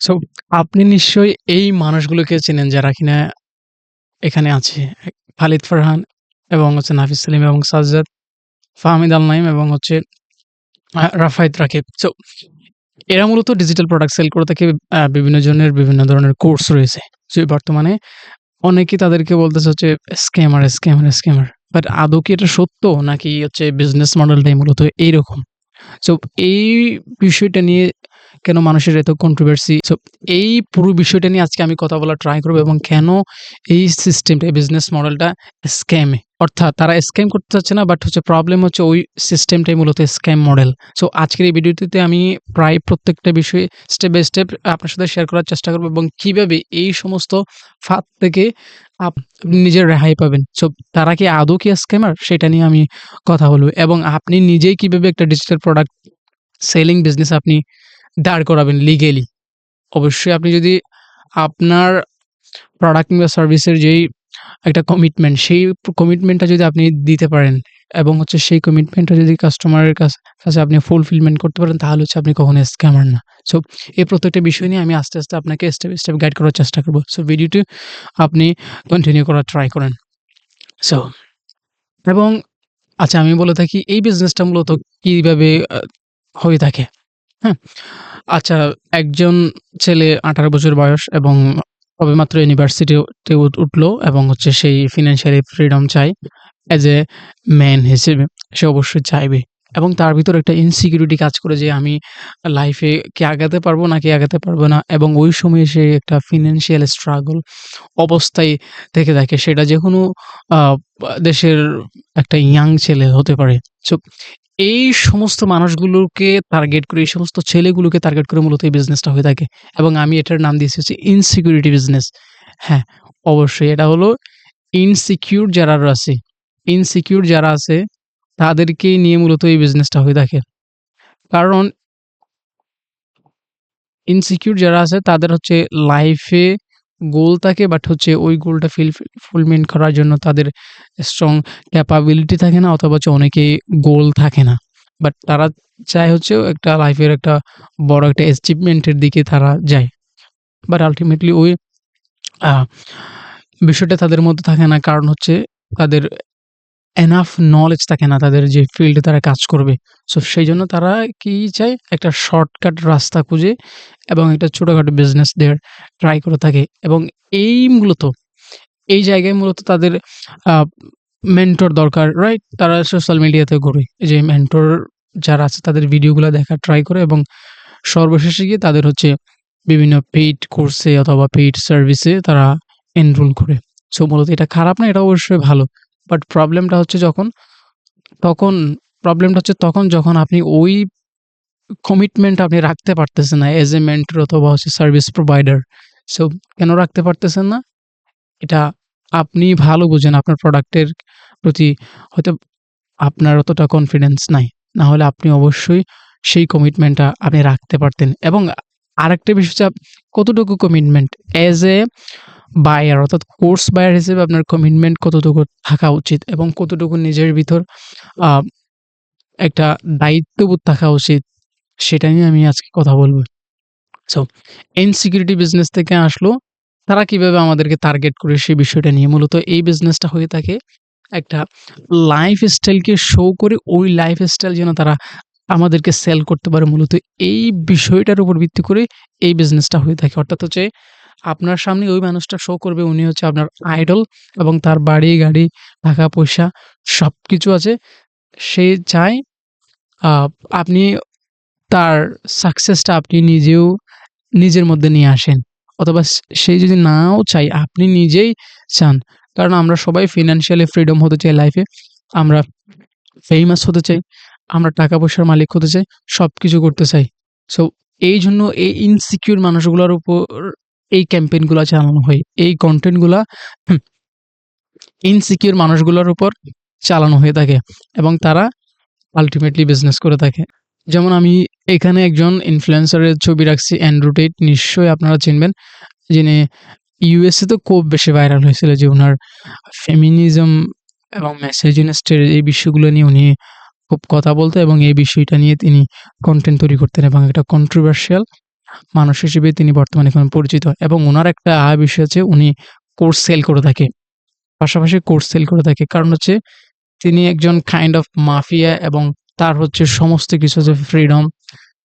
So আপনি নিশ্চয়ই এই মানুষগুলোকে চেনেন যারা কিনা এখানে আছে। খালিদ ফারহান এবং নাফিস সালিম এবং সাজ্জাদ, ফাহমিদ আল নাইম এবং রাফায়েত রাকিব। সো এরা মূলত ডিজিটাল প্রোডাক্ট সেল করে থাকে। বিভিন্ন জনের বিভিন্ন ধরনের কোর্স রয়েছে। যে বর্তমানে অনেকেই তাদেরকে বলতেছে স্ক্যামার। বাট আদৌ কি এটা সত্য? নাকি বিজনেস মডেলটাই মূলত এইরকম? সো এই বিষয়টা নিয়ে কেন মানুষের এত কন্ট্রোভার্সি? সো এই পুরো বিষয়টা নিয়ে আজকে আমি কথা বলার ট্রাই করব এবং কেন এই সিস্টেমটা, এই বিজনেস মডেলটা স্ক্যামে। অর্থাৎ তারা স্ক্যাম করতে চাচ্ছে না, বাট প্রবলেম হচ্ছে ওই সিস্টেমটাই মূলত স্ক্যাম মডেল। সো আজকের এই ভিডিওটিতে আমি প্রায় প্রত্যেকটা বিষয় স্টেপ বাই স্টেপ আপনার সাথে শেয়ার করার চেষ্টা করব এবং কিভাবে এই সমস্ত ফাঁদ থেকে আপনি নিজের রেহাই পাবেন। সো তারা কি আদৌ কি স্ক্যামার? সেটা নিয়ে আমি কথা বলব এবং আপনি নিজেই কিভাবে একটা ডিজিটাল প্রোডাক্ট সেলিং বিজনেস আপনি দাঁড় করাবেন লিগ্যালি। অবশ্যই আপনি যদি আপনার প্রোডাক্ট কিংবা সার্ভিসের যেই একটা কমিটমেন্ট, সেই কমিটমেন্টটা যদি আপনি দিতে পারেন এবং সেই কমিটমেন্টটা যদি কাস্টমারের কাছে আপনি ফুলফিলমেন্ট করতে পারেন, তাহলে আপনি কখনোই স্ক্যামার না। সো এই প্রত্যেকটা বিষয় নিয়ে আমি আস্তে, আস্তে আপনাকে স্টেপ বাই স্টেপ গাইড করার চেষ্টা করব। সো ভিডিওটি আপনি কন্টিনিউ করার ট্রাই করেন। সো এবং আমি বলে থাকি এই বিজনেসটা মূলত কিভাবে হয়ে থাকে। হ্যাঁ? আচ্ছা, একজন ছেলে ১৮ বছর বয়স এবং সবেমাত্র ইউনিভার্সিটিতে উঠলো এবং সেই ফিন্যান্সিয়ালি ফ্রিডম চায়। অ্যাজ এ ম্যান হিসেবে সে অবশ্যই চাইবে এবং তার ভিতরে একটা ইনসিকিউরিটি কাজ করে যে আমি লাইফে কি আগাতে পারবো নাকি আগাতে পারবো না, এবং ওই সময়ে সে একটা ফিন্যান্সিয়াল স্ট্রাগল অবস্থায় থেকে থাকে। সেটা যেকোনো আ দেশের একটা ইয়াং ছেলে হতে পারে। সো এই সমস্ত মানুষগুলোকে টার্গেট করে, এই সমস্ত ছেলেগুলোকে টার্গেট করে মূলত এই বিজনেসটা হয়ে থাকে এবং আমি এটার নাম দিয়েছি ইনসিকিউরিটি বিজনেস। হ্যাঁ, অবশ্যই এটা হলো ইনসিকিউর যারা আছে তাদেরকেই নিয়ে মূলত এই বিজনেসটা হয়ে থাকে। কারণ ইনসিকিউর যারা আছে তাদের লাইফে গোল থাকে, বাট ওই গোলটা ফুলফিলমেন্ট করার জন্য তাদের স্ট্রং ক্যাপাবিলিটি থাকে না, অথবা অনেকেই গোল থাকে না। বাট তারা চায় একটা লাইফের একটা বড় একটা অ্যাচিভমেন্টের দিকে তারা যায়। বাট আল্টিমেটলি ওই আ বিষয়টা তাদের মধ্যে থাকে না। কারণ তাদের এনাফ নলেজ থাকে না তাদের যে ফিল্ডে তারা কাজ করবে। সো সেইজন্য তারা কি চায়? একটা শর্টকাট রাস্তা খুঁজে এবং একটা ছোটখাটো বিজনেস দেয়ার ট্রাই করে থাকে এবং মূলত এই জায়গায় মূলত তাদের আ মেন্টর দরকার, রাইট? তারা সোশ্যাল মিডিয়াতে ঘুরে। এই যে মেন্টর যারা আছে তাদের ভিডিওগুলা দেখার ট্রাই করে এবং সর্বশেষে গিয়ে তাদের বিভিন্ন পেইড কোর্সে অথবা পেইড সার্ভিসে তারা এনরোল করে। সো মূলত এটা খারাপ না, এটা অবশ্যই ভালো। বাট তখন প্রবলেমটা তখন যখন আপনি ওই কমিটমেন্ট আপনি রাখতে পারতেছেন না এজ এ মেন্টর অথবা সার্ভিস প্রোভাইডার। সো কেন রাখতে পারতেছেন না? এটা আপনি ভালো বুঝেন। আপনার প্রোডাক্টের প্রতি হয়তো আপনার অতটা কনফিডেন্স নাই। না হলে আপনি অবশ্যই সেই কমিটমেন্টটা আপনি রাখতে পারতেন এবং আরেকটা বিষয় কতটুকু কমিটমেন্ট এজ এ বায়ার অর্থাৎ কোর্স বায়ার হিসেবে আপনার কমিটমেন্ট কতটুকু থাকা উচিত এবং কতটুকু নিজের ভিতর আ একটা দায়িত্ববোধ থাকা উচিত, সেটা নিয়ে আমি আজকে কথা বলব। সো ইনসিকিউরিটি বিজনেস থেকে আসলো, তারা কিভাবে আমাদেরকে টার্গেট করে সেই বিষয়টা নিয়ে মূলত এই বিজনেসটা হয়ে থাকে একটা লাইফস্টাইলকে শো করে ওই লাইফস্টাইল যেন তারা আমাদেরকে সেল করতে পারে। মূলত এই বিষয়টার উপর ভিত্তি করে এই বিজনেসটা হয়ে থাকে। অর্থাৎ আপনার সামনে ওই মানুষটা শো করবে উনি আপনার আইডল এবং তার বাড়ি, গাড়ি, টাকা-পয়সা সবকিছু আছে। সে চায় আ আপনি তার সাকসেসটা আপনি নিজেও নিজের মধ্যে নিয়ে আসেন। অথবা সে যদি নাও চায়, আপনি নিজেই চান। কারণ আমরা সবাই ফিন্যান্সিয়ালি ফ্রিডম হতে চাই লাইফে। আমরা ফেমাস হতে চাই। আমরা টাকা-পয়সার মালিক হতে চাই। সবকিছু করতে চাই। সো এইজন্য এই ইনসিকিউর মানুষগুলোর উপর এই ক্যাম্পেইন গুলা চালানো হয়। এই কনটেন্ট গুলা ইনসিকিউর মানুষগুলোর উপর চালানো হয়ে থাকে এবং তারা আল্টিমেটলি বিজনেস করে থাকে। যেমন আমি এখানে একজন ইনফ্লুয়েন্সারের ছবি রাখছি, অ্যান্ড্রু টেট। নিশ্চয়ই আপনারা চিনবেন। যিনি ইউএসএ তে খুব বেশি ভাইরাল হয়েছিল যে উনার ফেমিনিজম এবং মিসোজিনিস্ট এর এই বিষয়গুলো নিয়ে উনি খুব কথা বলতেন এবং এই বিষয়টা নিয়ে তিনি কনটেন্ট তৈরি করতেন এবং একটা কন্ট্রোভার্সিয়াল মানুষ হিসেবে তিনি বর্তমানে এখন পরিচিত এবং উনার একটা বিষয় আছে উনি কোর্স সেল করে থাকে। পাশাপাশি কোর্স সেল করে থাকে। কারণ হচ্ছে তিনি একজন কাইন্ড অফ মাফিয়া এবং তার হচ্ছে সমস্ত কিছু হচ্ছে ফ্রিডম,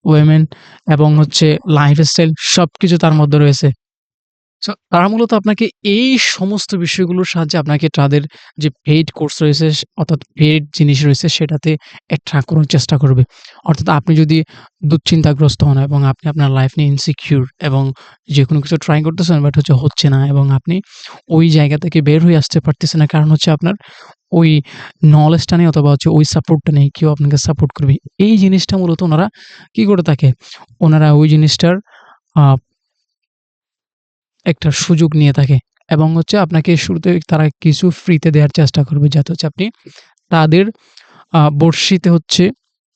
ওমেন এবং হচ্ছে লাইফস্টাইল সবকিছু তার মধ্যে রয়েছে। সো তারা মূলত আপনাকে এই সমস্ত বিষয়গুলোর সাহায্যে আপনাকে তাদের যে পেইড কোর্স রয়েছে অর্থাৎ পেইড জিনিস রয়েছে সেটাতে অ্যাট্রাক্ট করার চেষ্টা করবে। অর্থাৎ আপনি যদি দুশ্চিন্তাগ্রস্ত হন এবং আপনি আপনার লাইফ নিয়ে ইনসিকিউর এবং যেকোনো কিছু ট্রাই করতেছেন বাট হচ্ছে না এবং আপনি ওই জায়গা থেকে বের হয়ে আসতে পারতেছেন না। কারণ হচ্ছে আপনার ওই নলেজটা নেই অথবা হচ্ছে ওই সাপোর্টটা নেই। কেউ আপনাকে সাপোর্ট করবে। এই জিনিসটা মূলত উনারা কি করে থাকে? উনারা ওই জিনিসটার আ একটা সুযোগ নিয়ে থাকে এবং হচ্ছে আপনাকে শুরুতে তারা কিছু ফ্রিতে দেয়ার চেষ্টা করবে যাতে হচ্ছে আপনি তাদের বড়শিতে হচ্ছে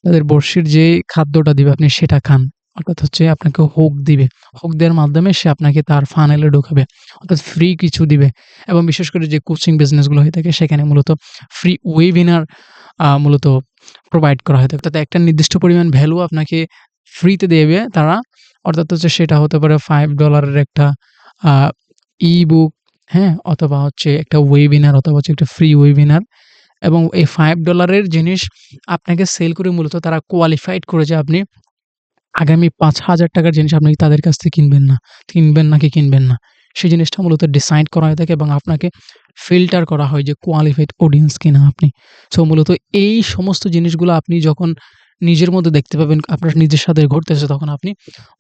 তাদের বড়শির যে খাদ্যটা দিবে আপনি সেটা খান। অর্থাৎ হচ্ছে আপনাকে হুক দিবে। হুক দেওয়ার মাধ্যমে সে আপনাকে তার ফানেলে ঢোকাবে। অর্থাৎ ফ্রি কিছু দিবে এবং বিশেষ করে যে কোচিং বিজনেস গুলো হয়ে থাকে সেখানে মূলত ফ্রি ওয়েবিনার মূলত প্রোভাইড করা হয়ে থাকে। অর্থাৎ একটা নির্দিষ্ট পরিমাণ ভ্যালু আপনাকে ফ্রিতে দেবে তারা। অর্থাৎ হচ্ছে সেটা হতে পারে $5 এর একটা আ ই-বুক, হ্যাঁ? অথবা হচ্ছে একটা ওয়েবিনার অথবা হচ্ছে একটা ফ্রি ওয়েবিনার এবং এই $5 এর জিনিস আপনাকে সেল করে মূলত তারা কোয়ালিফাইড করে যে আপনি আগামী ৳৫,০০০ র জিনিস আপনি তাদের কাছ থেকে কিনবেন নাকি কিনবেন না। সেই জিনিসটা মূলত ডিসাইড করা হয়ে থাকে এবং আপনাকে ফিল্টার করা হয় যে কোয়ালিফাইড অডিয়েন্স কিনা আপনি। সো মূলত এই সমস্ত জিনিসগুলো আপনি যখন নিজের মধ্যে দেখতে পাবেন, আপনার নিজের সাথে ঘটতেছে তখন আপনি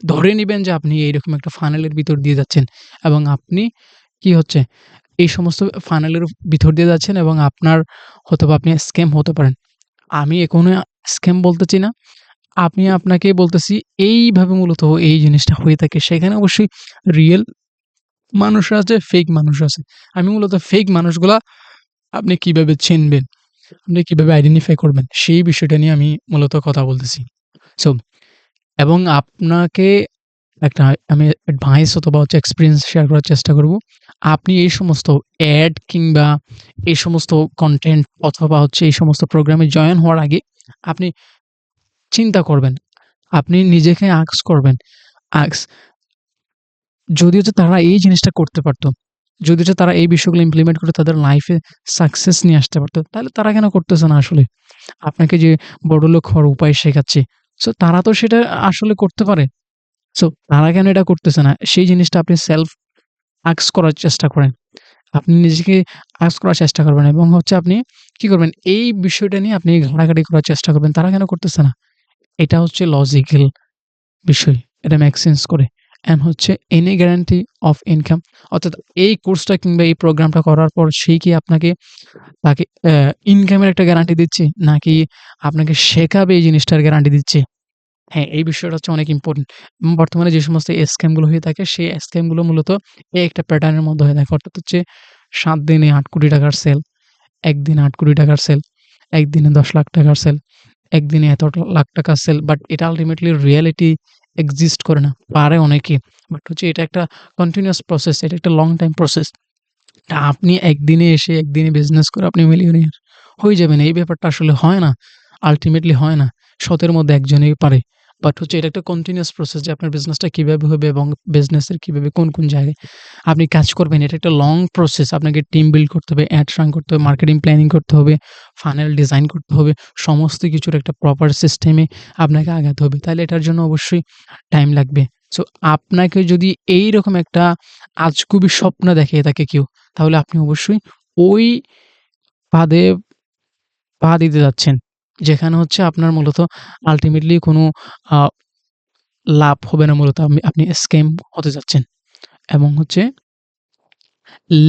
ধরে নিবেন যে আপনি এইরকম একটা ফানেলের ভিতর দিয়ে যাচ্ছেন এবং আপনি কি হচ্ছে এই সমস্ত ফানেলের ভিতর দিয়ে যাচ্ছেন এবং আপনার হয়তোবা আপনি স্ক্যাম হতে পারেন। আমি এখনো স্ক্যাম বলতেছি না। আমি আপনাকে বলতেছি এইভাবে মূলত এই জিনিসটা হয়ে থাকে। সেখানে অবশ্যই রিয়েল মানুষ আছে, ফেক মানুষ আছে। আমি মূলত ফেক মানুষগুলা আপনি কিভাবে চিনবেন, আপনি কিভাবে আইডেন্টিফাই করবেন সেই বিষয়টা নিয়ে আমি মূলত কথা বলতেছি। সো এবং আপনাকে একটা আমি অ্যাডভাইস অথবা হচ্ছে এক্সপেরিয়েন্স শেয়ার করার চেষ্টা করব। আপনি এই সমস্ত অ্যাড কিংবা এই সমস্ত কনটেন্ট অথবা হচ্ছে এই সমস্ত প্রোগ্রামে জয়েন হওয়ার আগে আপনি চিন্তা করবেন। আপনি নিজেকে আস্ক করবেন। আস্ক যদি হচ্ছে তারা এই জিনিসটা করতে পারত, যদি হচ্ছে তারা এই বিষয়গুলো ইমপ্লিমেন্ট করে তাদের লাইফে সাকসেস নিয়ে আসতে পারত, তাহলে তারা কেন করতেছে না আসলে? আপনাকে যে বড়লোক হওয়ার উপায় শেখাচ্ছে। সো তারা তো সেটা আসলে করতে পারে। সো তারা কেন এটা করতেছে না? সেই জিনিসটা আপনি সেলফ আস্ক করার চেষ্টা করেন। আপনি নিজেকে আস্ক করার চেষ্টা করবেন এবং হচ্ছে আপনি কি করবেন? এই বিষয়টা নিয়ে আপনি ঘাটাঘাটি করার চেষ্টা করবেন। তারা কেন করতেছে না? এটা হচ্ছে লজিক্যাল বিষয়। এটা মেক সেন্স করে। অ্যান্ড হচ্ছে এনি গ্যারান্টি অফ ইনকাম অর্থাৎ এই কোর্সটা কিংবা এই প্রোগ্রামটা করার পর সে কি আপনাকে তাকে ইনকামের একটা গ্যারান্টি দিচ্ছে? নাকি আপনাকে শেখাবে এই জিনিসটার গ্যারান্টি দিচ্ছে? হ্যাঁ, এই বিষয়টা হচ্ছে অনেক ইম্পোর্টেন্ট। বর্তমানে যে সমস্ত স্ক্যাম গুলো হয়ে থাকে সেই স্ক্যাম গুলো মূলত এই একটা প্যাটার্নের মধ্যে হয়ে থাকে। অর্থাৎ হচ্ছে ৭ দিনে ৳৮,০০,০০,০০০ র সেল, একদিনে ৳৮,০০,০০,০০০ র সেল, একদিনে ৳১০,০০,০০০ র সেল, একদিনে এত লাখ টাকার সেল। বাট এটা আল্টিমেটলি রিয়ালিটি এক্সিস্ট করে না। পারে অনেকে। বাট হচ্ছে এটা একটা কন্টিনিউয়াস প্রসেস। এটা একটা লং টাইম প্রসেস। আপনি একদিনে এসে একদিনে বিজনেস করে আপনি মিলিয়নিয়ার হয়ে যাবেন। এই ব্যাপারটা আসলে হয় না। আল্টিমেটলি হয় না। শতের মধ্যে একজনই পারে। বাট হচ্ছে এটা একটা কন্টিনিউয়াস প্রসেস যে আপনার বিজনেসটা কিভাবে হবে এবং বিজনেসের কিভাবে কোন জায়গায় আপনি কাজ করবেন। এটা একটা লং প্রসেস। আপনাকে টিম বিল্ড করতে হবে, অ্যাড রান করতে হবে, মার্কেটিং প্ল্যানিং করতে হবে, ফানেল ডিজাইন করতে হবে। সমস্ত কিছুর একটা প্রপার সিস্টেমে আপনাকে আগাতে হবে। তাহলে এটার জন্য অবশ্যই টাইম লাগবে। সো আপনাকে যদি এইরকম একটা আজগুবি স্বপ্ন দেখিয়ে থাকে কেউ তাহলে আপনি অবশ্যই ওই ফাঁদে পা দিতে যাচ্ছেন। যেখানে হচ্ছে আপনার মূলত আল্টিমেটলি কোনো আ লাভ হবে না মূলত আপনি স্ক্যাম হতে যাচ্ছেন। এবং হচ্ছে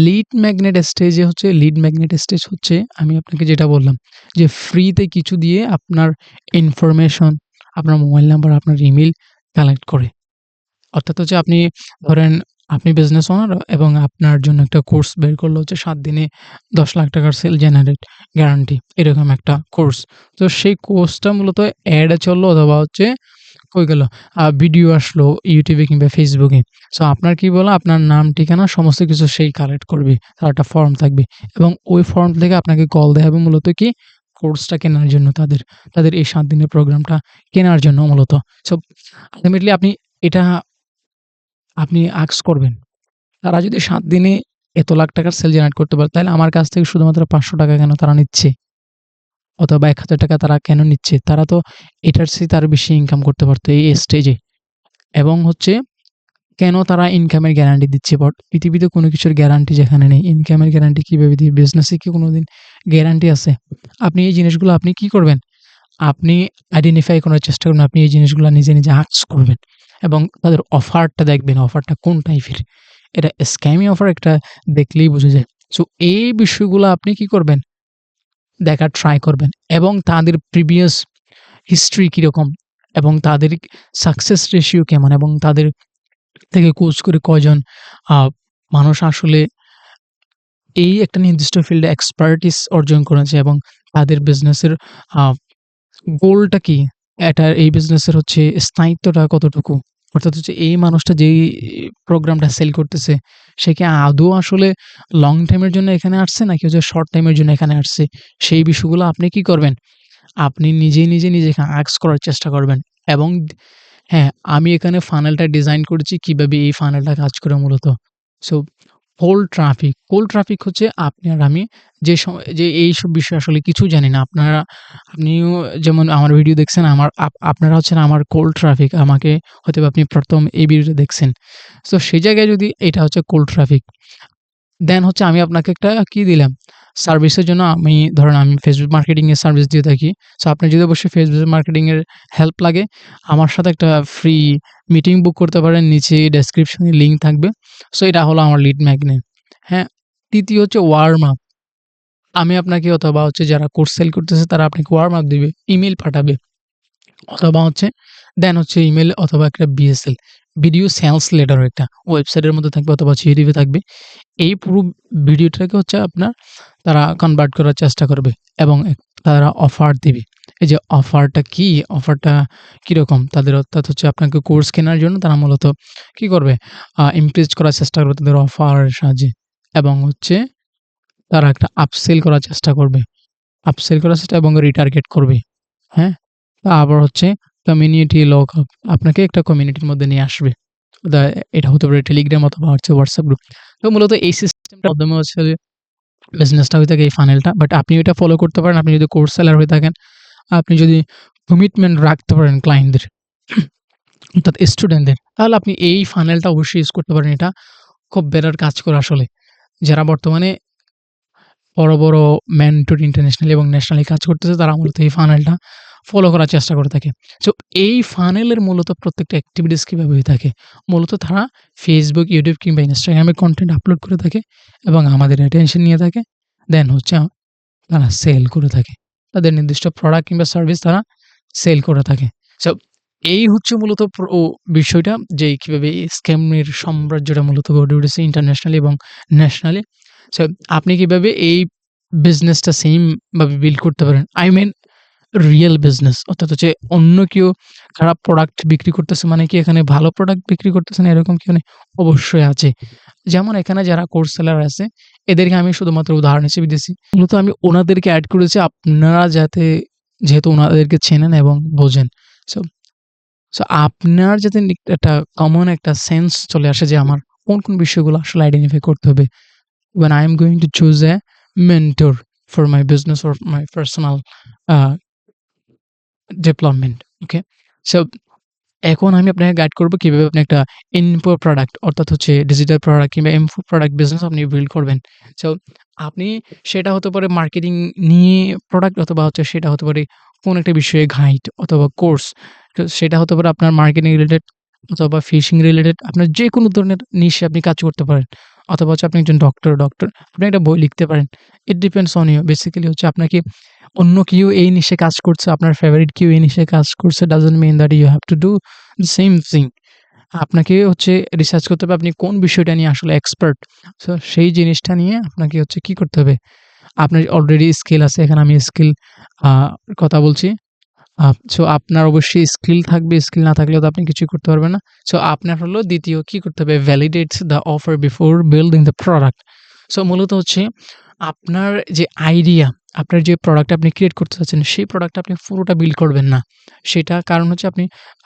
লিড ম্যাগনেট স্টেজ হচ্ছে আমি আপনাকে যেটা বললাম যে ফ্রিতে কিছু দিয়ে আপনার ইনফরমেশন, আপনার মোবাইল নাম্বার, আপনার ইমেইল কালেক্ট করে। অর্থাৎ হচ্ছে আপনি ধরেন আপনি বিজনেস ওনার এবং আপনার জন্য একটা কোর্স বের করলো হচ্ছে ৭ দিনে ৳১০,০০,০০০ র সেল জেনারেট গ্যারান্টি এরকম একটা কোর্স। তো সেই কোর্সটা মূলত এড এ চললো অথবা হচ্ছে কই গেল? ভিডিও আসলো YouTube এ কিংবা Facebook এ। সো আপনার কি বলা আপনার নাম, ঠিকানা সমস্ত কিছু সেই কালেক্ট করবে। তার একটা ফর্ম থাকবে এবং ওই ফর্ম থেকে আপনাকে কল দেয়া হবে মূলত কি কোর্সটা কেনার জন্য তাদের এই ৭ দিনের প্রোগ্রামটা কেনার জন্য মূলত। সো আল্টিমেটলি আপনি এটা আপনি আস্ক করবেন। তারা যদি ৭ দিনে এত লাখ টাকার সেল জেনারেট করতে পারে, তাহলে আমার কাছ থেকে শুধুমাত্র ৳৫০০ কেন তারা নিচ্ছে? অথবা ৳১,০০০ তারা কেন নিচ্ছে? তারা তো এটার চেয়ে তার বেশি ইনকাম করতে পারত এই স্টেজে। এবং হচ্ছে কেন তারা ইনকামের গ্যারান্টি দিচ্ছে? পৃথিবীতে কোনো কিছুর গ্যারান্টি যেখানে নেই, ইনকামের গ্যারান্টি কিভাবে দিবে? বিজনেসে কি কোনোদিন গ্যারান্টি আছে? আপনি এই জিনিসগুলো আপনি কি করবেন? আপনি আইডেন্টিফাই করার চেষ্টা করবেন। আপনি এই জিনিসগুলা নিজে, নিজে আস্ক করবেন এবং তাদের অফারটা দেখবেন, অফারটা কোন টাইপের। এটা স্ক্যামি অফার একটা দেখলেই বোঝা যায়। সো এই বিষয়গুলো আপনি কি করবেন? দেখার ট্রাই করবেন এবং তাদের প্রিভিয়াস হিস্ট্রি কিরকম এবং তাদের সাকসেস রেশিও কেমন এবং তাদের থেকে কোচ করে কয়জন আ মানুষ আসলে এই একটা নির্দিষ্ট ফিল্ডে এক্সপার্টিস অর্জন করেছে এবং তাদের বিজনেসের আ গোলটা কি? এই বিজনেসের হচ্ছে স্থায়িত্বটা কতটুকু? অর্থাৎ হচ্ছে এই মানুষটা যেই প্রোগ্রামটা সেল করতেছে, সে কি আদৌ আসলে লং টাইম এর জন্য এখানে আসছে নাকি হচ্ছে শর্ট টাইম এর জন্য এখানে আসছে? সেই বিষয়গুলো আপনি কি করবেন? আপনি নিজেকে আস্ক করার চেষ্টা করবেন এবং হ্যাঁ, আমি এখানে ফানেলটা ডিজাইন করেছি কিভাবে এই ফানেলটা কাজ করে মূলত। সো কোল্ড ট্রাফিক হচ্ছে আপনি আর আমি যে এইসব বিষয়ে আসলে কিছু জানি না। আপনিও যেমন আমার ভিডিও দেখছেন, আমার আপনারা হচ্ছেন আমার কোল্ড ট্রাফিক। আমাকে হয়তোবা আপনি ১ম এই ভিডিওটা দেখছেন। সো সেই জায়গায় যদি এটা হচ্ছে কোল্ড ট্রাফিক। দেন হচ্ছে আমি আপনাকে একটা কি দিলাম, সার্ভিসের জন্য ধরেন আমি Facebook মার্কেটিং এর সার্ভিস দিয়ে থাকি। সো আপনার যদি অবশ্যই Facebook মার্কেটিং এর হেল্প লাগে, আমার সাথে একটা ফ্রি মিটিং বুক করতে পারেন। নিচে ডেসক্রিপশনে লিংক থাকবে। সো এটা হলো আমার লিড ম্যাগনেট। হ্যাঁ? ৩য় হচ্ছে ওয়ার্ম আপ। আমি আপনাকে অথবা হচ্ছে যারা কোর্স সেল করতেছে তারা আপনাকে ওয়ার্ম আপ দিবে, ইমেইল পাঠাবে। অথবা হচ্ছে দেন হচ্ছে ইমেইল অথবা একটা বিএসএল, ভিডিও সেলস লেটার একটা ওয়েবসাইটের মধ্যে থাকবে অথবা হচ্ছে ইউটিউবে থাকবে। এই পুরো ভিডিওটাকে হচ্ছে তারা কনভার্ট করার চেষ্টা করবে এবং তারা অফার দিবে। এই যে অফারটা কি? অফারটা কিরকম? তাদের অর্থাৎ হচ্ছে আপনাকে কোর্স কেনার জন্য তারা মূলত কি করবে? ইমপ্রেস করার চেষ্টা করবে তাদের অফারের সাহায্যে এবং হচ্ছে তারা একটা আপসেল করার চেষ্টা করবে। আপসেল করার চেষ্টা এবং রিটার্গেট করবে। হ্যাঁ? আবার হচ্ছে কমিউনিটি লকআপ। আপনাকে একটা কমিউনিটির মধ্যে নিয়ে আসবে। দা এটা হতে পারে টেলিগ্রাম অথবা হচ্ছে WhatsApp গ্রুপ। তো মূলত এই সিস্টেমটার মাধ্যমে হচ্ছে যে বিজনেসটা হয়ে থাকে এই ফানেলটা। বাট আপনি এটা ফলো করতে পারেন। আপনি যদি কোর্স সেলার হয়ে থাকেন, আপনি যদি কমিটমেন্ট রাখতে পারেন ক্লায়েন্টদের অর্থাৎ স্টুডেন্টদের, তাহলে আপনি এই ফানেলটা অবশ্যই ইউজ করতে পারেন। এটা খুব বেটার কাজ করে আসলে। যারা বর্তমানে বড়, বড় মেন্টর ইন্টারন্যাশনাল এবং ন্যাশনালি কাজ করতেছে তারা মূলত এই ফানেলটা ফলো করার চেষ্টা করে থাকে। সো এই ফানেলের মূলত প্রত্যেকটা এক্টিভিটিস কিভাবে হয়ে থাকে? মূলত তারা Facebook, YouTube কিংবা Instagram এ কনটেন্ট আপলোড করে থাকে এবং আমাদের অ্যাটেনশন নিয়ে থাকে। দেন হচ্ছে তারা সেল করে থাকে। তাদের নির্দিষ্ট প্রোডাক্ট কিংবা সার্ভিস তারা সেল করে থাকে। সো এই হচ্ছে মূলত বিষয়টা যে কিভাবে এই স্ক্যামের সাম্রাজ্যটা মূলত গড়ে উঠেছে ইন্টারন্যাশনালি এবং ন্যাশনালি। সো আপনি কিভাবে এই বিজনেসটা সেম ভাবে বিল্ড করতে পারেন। আই মিন রিয়াল বিজনেস অর্থাৎ হচ্ছে অন্য কেউ খারাপ প্রোডাক্ট বিক্রি করতেছে মানে কি এখানে ভালো প্রোডাক্ট বিক্রি করতেছে না এরকম কি মানে অবশ্যই আছে। যেমন এখানে যারা কোর্স সেলার আছে এদেরকে আমি শুধুমাত্র উদাহরণ হিসেবে দিছি। মূলত আমি ওনাদেরকে এড করেছি আপনারা যেহেতু ওনাদেরকে চেনেন এবং বোঝেন। সো সো আপনার যাতে একটা কমন একটা সেন্স চলে আসে যে আমার কোন বিষয়গুলো আসলে আইডেন্টিফাই করতে হবে। When I am going to choose a mentor for my business or my personal uh, development. Okay? So এখন আমি আপনাকে গাইড করব কিভাবে আপনি একটা ইনফো প্রোডাক্ট অর্থাৎ হচ্ছে ডিজিটাল প্রোডাক্ট কিংবা ইনফো প্রোডাক্ট বিজনেস আপনি বিল্ড করবেন। সো আপনি সেটা হতে পারে মার্কেটিং নিয়ে প্রোডাক্ট অথবা হচ্ছে সেটা হতে পারে কোন একটা বিষয়ে গাইড অথবা কোর্স। তো সেটা হতে পারে আপনার মার্কেটিং রিলেটেড অথবা ফিশিং রিলেটেড আপনার যেকোনো ধরনের নিশে আপনি কাজ করতে পারেন। অথবা হচ্ছে আপনি একজন ডক্টর আপনি একটা বই লিখতে পারেন। It depends on you. Basically হচ্ছে আপনাকে অন্য কেউ এই নিশে কাজ করছে, আপনার ফেভারিট কেউ এই নিশে কাজ করছে doesn't mean that you have to do the same thing. আপনাকে হচ্ছে রিসার্চ করতে হবে আপনি কোন বিষয়টা নিয়ে আসলে এক্সপার্ট। সো সেই জিনিসটা নিয়ে আপনাকে হচ্ছে কি করতে হবে? আপনার অলরেডি স্কিল আছে। এখানে আমি স্কিল আ কথা বলছি। সো আপনার অবশ্যই স্কিল থাকবে। স্কিল না থাকলেও তো আপনি কিছুই করতে পারবেন না। সো আপনার হলো ২য় কি করতে হবে? Validate the offer before building the product. So মূলত হচ্ছে আপনার যে আইডিয়া, আপনার যে প্রোডাক্ট আপনি ক্রিয়েট করতে চাচ্ছেন, সেই প্রোডাক্টটা আপনি পুরোটা বিল্ড করবেন না। সেটা কারণ হচ্ছে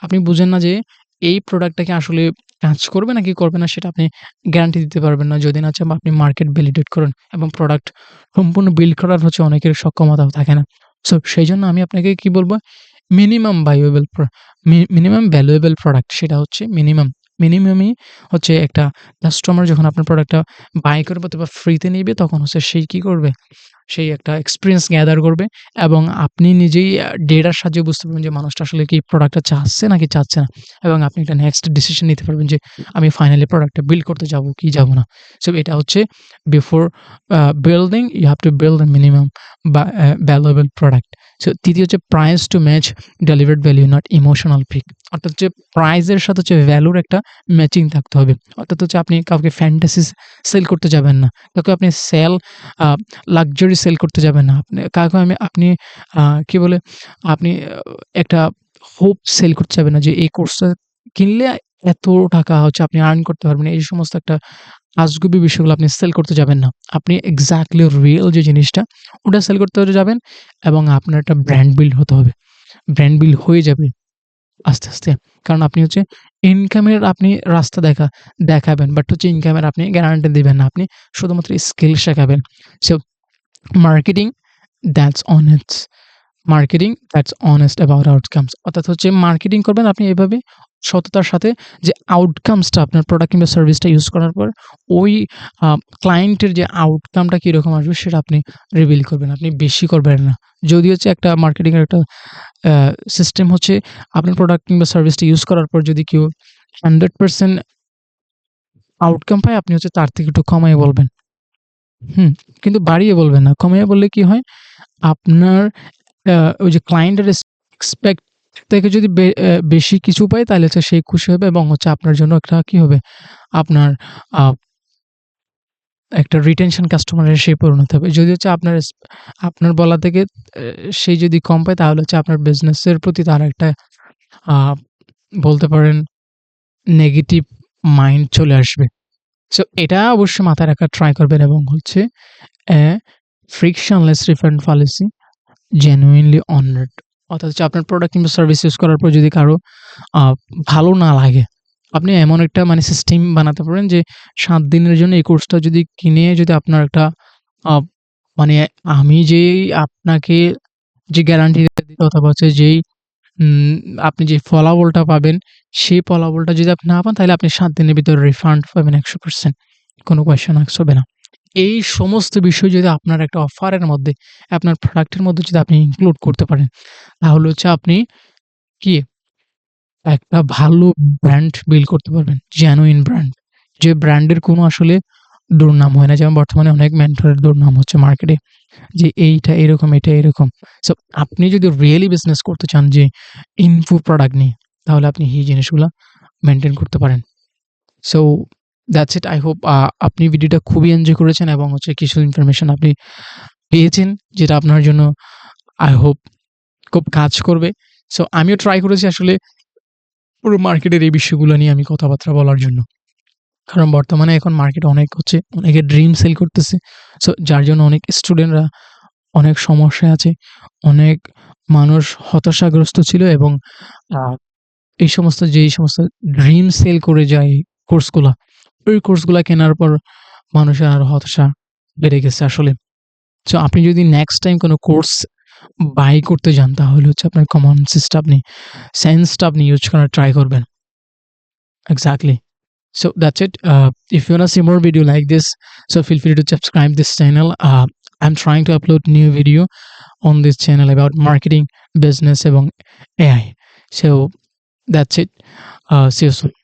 আপনি বুঝেন না যে এই প্রোডাক্টটাকে আসলে কাজ করবে নাকি করবে না সেটা আপনি গ্যারান্টি দিতে পারবেন না। যদি না চান আপনি মার্কেট ভ্যালিডেট করেন এবং প্রোডাক্ট সম্পূর্ণ বিল্ড করার অনেকের সক্ষমতাও থাকে না। সো সেইজন্য আমি আপনাকে কি বলব মিনিমাম ভাইয়েবল মিনিমাম ভ্যালুয়েবল প্রোডাক্ট সেটা হচ্ছে মিনিমামই হচ্ছে একটা কাস্টমার যখন আপনার প্রোডাক্টটা বাই করবে অথবা ফ্রিতে নিবে তখন সেই কি করবে? সেই একটা এক্সপেরিয়েন্স গ্যাদার করবে এবং আপনি নিজেই ডেটার সাহায্যে বুঝতে পারবেন যে মানুষটা আসলে কি প্রোডাক্টটা চাচ্ছে নাকি চাচ্ছে না। এবং আপনি একটা নেক্সট ডিসিশন নিতে পারবেন যে আমি ফাইনালি প্রোডাক্টটা বিল্ড করতে যাবো কি যাবো না। সো এটা হচ্ছে before building you have to build a minimum valuable product. So তৃতীয় হচ্ছে price to match delivered value not emotional peak. অর্থাৎ হচ্ছে প্রাইসের সাথে ভ্যালুর একটা ম্যাচিং থাকতে হবে। অর্থাৎ হচ্ছে আপনি কাউকে ফ্যান্টাসি সেল করতে যাবেন না। কাউকে আপনি আ লাক্সারি সেল করতে যাবেন না। কাউকে আপনি কি বলে আপনি একটা হোপ সেল করতে যাবেন না যে এই কোর্সটা কিনলে এত টাকা আপনি আর্ন করতে পারবেন। এই সমস্ত একটা আজগুবি বিষয়গুলো আপনি সেল করতে যাবেন না। আপনি এক্সাক্টলি রিয়াল যে জিনিসটা ওটা সেল করতে যাবেন এবং আপনার একটা ব্র্যান্ড বিল্ড হতে হবে। ব্র্যান্ড বিল্ড হয়ে যাবে আস্তে, আস্তে। কারণ আপনি ইনকামের আপনি রাস্তা দেখাবেন। বাট ইনকামের আপনি গ্যারান্টি দিবেন না। আপনি শুধুমাত্র স্কিল শেখাবেন। So marketing that's honest. Marketing that's honest about outcomes. অর্থাৎ মার্কেটিং করবেন আপনি এভাবে সততার সাথে যে আউটকামসটা আপনার প্রোডাক্ট কিংবা সার্ভিসটা ইউজ করার পর ওই ক্লায়েন্টের যে আউটকামটা কিরকম আসবে সেটা আপনি রিভিল করবেন। আপনি বেশি করবেন না। যদি একটা মার্কেটিং এর একটা সিস্টেম আপনার প্রোডাক্ট কিংবা সার্ভিসটা ইউজ করার পর যদি কেউ 100% আউটকাম পায় আপনি তার থেকে একটু কমাইয়ে বলবেন। কিন্তু বাড়িয়ে বলবেন না। কমিয়ে বললে কি হয়? আপনার ওই যে ক্লায়েন্টের এক্সপেক্ট থেকে যদি বেশি কিছু পায় তাহলে সে খুশি হবে এবং আপনার জন্য একটা কি হবে? আপনার আ একটা রিটেনশন কাস্টমারের পরিণত হবে। যদি আপনার বলা থেকে সে যদি কম পায় তাহলে আপনার বিজনেসের প্রতি তার একটা আ বলতে পারেন নেগেটিভ মাইন্ড চলে আসবে। সো এটা অবশ্যই মাথায় রাখার ট্রাই করবেন এবং a frictionless refund policy genuinely honoured. অর্থাৎ আপনার প্রোডাক্ট কিংবা সার্ভিস ইউজ করার পর যদি কারো আ ভালো না লাগে, আপনি এমন একটা সিস্টেম বানাতে পারেন যে ৭ দিনের জন্য এই কোর্সটা যদি কিনে যদি আপনার একটা আ মানে আমি যেই আপনাকে যে গ্যারান্টিটা দিই অথবা যেই উম আপনি যে ফলাফলটা পাবেন, সেই ফলাফলটা যদি আপনি না পান তাহলে আপনি ৭ দিনের ভিতরে রিফান্ড পাবেন ১০০%। কোনো কোয়েশ্চেন আস্ক হবে না। এই সমস্ত বিষয় যদি আপনার একটা অফারের মধ্যে, আপনার প্রোডাক্টের মধ্যে যদি আপনি ইনক্লুড করতে পারেন, তাহলে আপনি কি একটা ভালো ব্র্যান্ড বিল্ড করতে পারবেন। Genuine brand. যে ব্র্যান্ডের কোনো আসলে দুর্নাম হয় না। যেমন বর্তমানে অনেক মেন্টরের দুর্নাম হচ্ছে মার্কেটে। যে এইটা এরকম, এটা এরকম। সো আপনি যদি রিয়েলি বিজনেস করতে চান যে ইনফো প্রোডাক্ট নিয়ে, তাহলে আপনি এই জিনিসগুলা মেইনটেইন করতে পারেন। So that's it. I hope আপনি ভিডিওটা খুবই এনজয় করেছেন এবং কিছু ইনফরমেশন আপনি পেয়েছেন যেটা আপনার জন্য আই হোপ খুব কাজ করবে। সো আমিও ট্রাই করেছি আসলে পুরো মার্কেটের এই বিষয়গুলো নিয়ে আমি কথাবার্তা বলার জন্য। কারণ বর্তমানে এখন মার্কেটে অনেকে ড্রিম সেল করতেছে। সো যার জন্য অনেক স্টুডেন্টরা অনেক সমস্যায় আছে। অনেক মানুষ হতাশাগ্রস্ত ছিল এবং আ এই সমস্ত ড্রিম সেল করে যায় কোর্সগুলা, ওই কোর্সগুলা কেনার পর মানুষের আরো হতাশা বেড়ে গেছে আসলে। সো আপনি যদি নেক্সট টাইম কোন কোর্স বাই করতে যান তাহলে আপনার কমন সেন্সটা আপনি ইউজ করার ট্রাই করবেন। Exactly. So that's it. If you wanna see more video like this, so feel free to subscribe this channel. I'm trying to upload new video on this channel about marketing, business এবং AI. So that's it. See you soon.